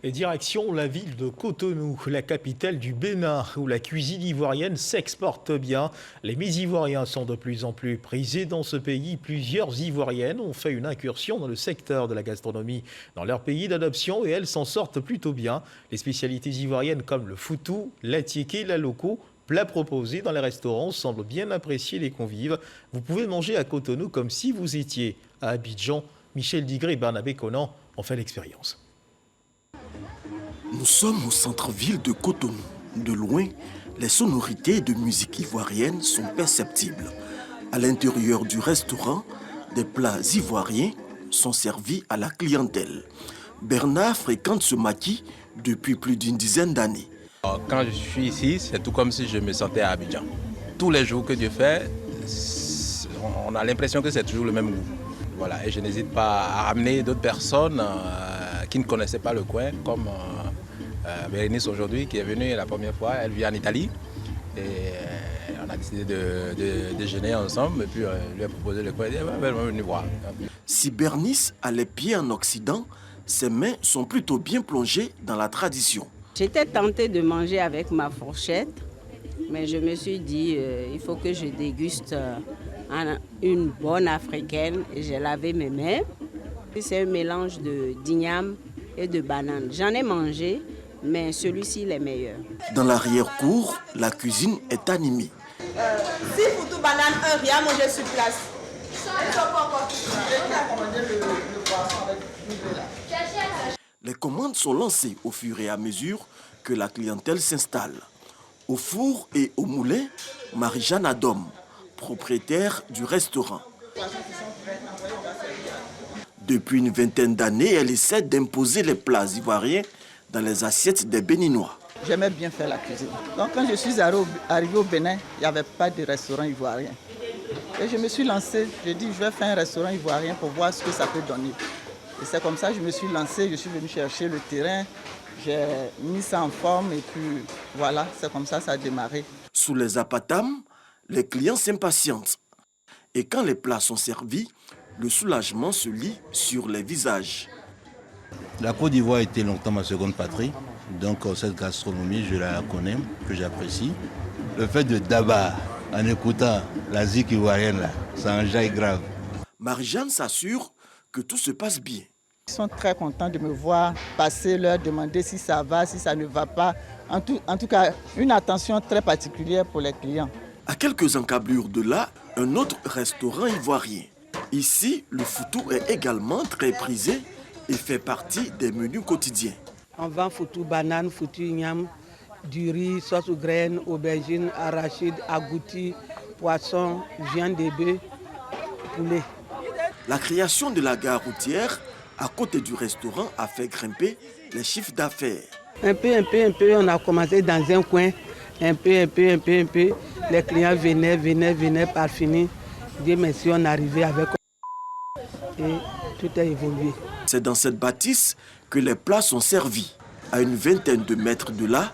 Et direction la ville de Cotonou, la capitale du Bénin, où la cuisine ivoirienne s'exporte bien. Les Ivoiriens sont de plus en plus prisés dans ce pays. Plusieurs Ivoiriennes ont fait une incursion dans le secteur de la gastronomie dans leur pays d'adoption et elles s'en sortent plutôt bien. Les spécialités ivoiriennes comme le foutou, l'atiéké, la loco, plats proposés dans les restaurants semblent bien apprécier les convives. Vous pouvez manger à Cotonou comme si vous étiez à Abidjan. Michel Digré et Barnabé Conan ont fait l'expérience. Nous sommes au centre-ville de Cotonou. De loin, les sonorités de musique ivoirienne sont perceptibles. À l'intérieur du restaurant, des plats ivoiriens sont servis à la clientèle. Bernard fréquente ce maquis depuis plus d'une dizaine d'années. Quand je suis ici, c'est tout comme si je me sentais à Abidjan. Tous les jours que Dieu fait, on a l'impression que c'est toujours le même goût. Voilà, et je n'hésite pas à ramener d'autres personnes qui ne connaissaient pas le coin, comme Bérénice aujourd'hui, qui est venue la première fois. Elle vit en Italie et on a décidé de déjeuner ensemble et puis lui a proposé le coin. Elle dit, elle va venir voir. Si Bérénice a les pieds en Occident, ses mains sont plutôt bien plongées dans la tradition. J'étais tentée de manger avec ma fourchette, mais je me suis dit il faut que je déguste une bonne africaine et j'ai lavé mes mains. C'est un mélange d'igname et de banane. J'en ai mangé, mais celui-ci est meilleur. Dans l'arrière-cour, la cuisine est animée. Si foutou banane, un riz à manger sur place. Les commandes sont lancées au fur et à mesure que la clientèle s'installe. Au four et au moulin, Marie-Jeanne Adom, propriétaire du restaurant. Depuis une vingtaine d'années, elle essaie d'imposer les plats ivoiriens dans les assiettes des Béninois. J'aimais bien faire la cuisine. Donc quand je suis arrivé au Bénin, il n'y avait pas de restaurant ivoirien. Et je me suis lancé, je dis je vais faire un restaurant ivoirien pour voir ce que ça peut donner. Et c'est comme ça que je me suis lancé, je suis venu chercher le terrain, j'ai mis ça en forme et puis voilà, c'est comme ça que ça a démarré. Sous les apatames, les clients s'impatientent. Et quand les plats sont servis, le soulagement se lit sur les visages. La Côte d'Ivoire était longtemps ma seconde patrie, donc cette gastronomie, je la connais, que j'apprécie. Le fait de Daba, en écoutant la zik ivoirienne, là, ça enjaille grave. Marie-Jeanne s'assure que tout se passe bien. Ils sont très contents de me voir passer, leur demander si ça va, si ça ne va pas. En tout cas, une attention très particulière pour les clients. À quelques encablures de là, un autre restaurant ivoirien. Ici, le foutou est également très prisé et fait partie des menus quotidiens. On vend foutou, banane, foutou, igname, du riz, sauce aux graines, aubergines, arachides, agoutis, poisson, viande de bœuf, poulet. La création de la gare routière à côté du restaurant a fait grimper les chiffres d'affaires. Un peu, on a commencé dans un coin, un peu. Les clients venaient par finir. Dieu merci, on est arrivé avec et tout a évolué. C'est dans cette bâtisse que les plats sont servis. À une vingtaine de mètres de là,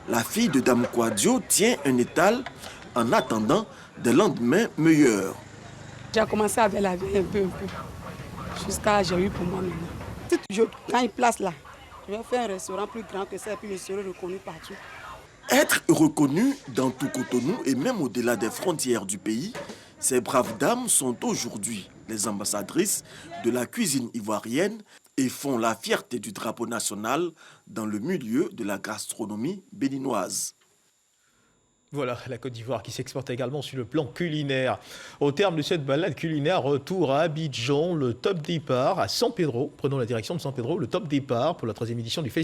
la fille de Dame Kouadio tient un étal en attendant des lendemains meilleurs. J'ai commencé avec la vie un peu, jusqu'à j'ai eu pour moi maintenant. Quand il place là, je vais faire un restaurant plus grand que ça et puis je serai reconnu partout. Être reconnu dans tout Cotonou et même au-delà des frontières du pays, ces braves dames sont aujourd'hui les ambassadrices de la cuisine ivoirienne et font la fierté du drapeau national dans le milieu de la gastronomie béninoise. Voilà, la Côte d'Ivoire qui s'exporte également sur le plan culinaire. Au terme de cette balade culinaire, retour à Abidjan, le top départ à San Pedro. Prenons la direction de San Pedro, le top départ pour la 3e édition du festival.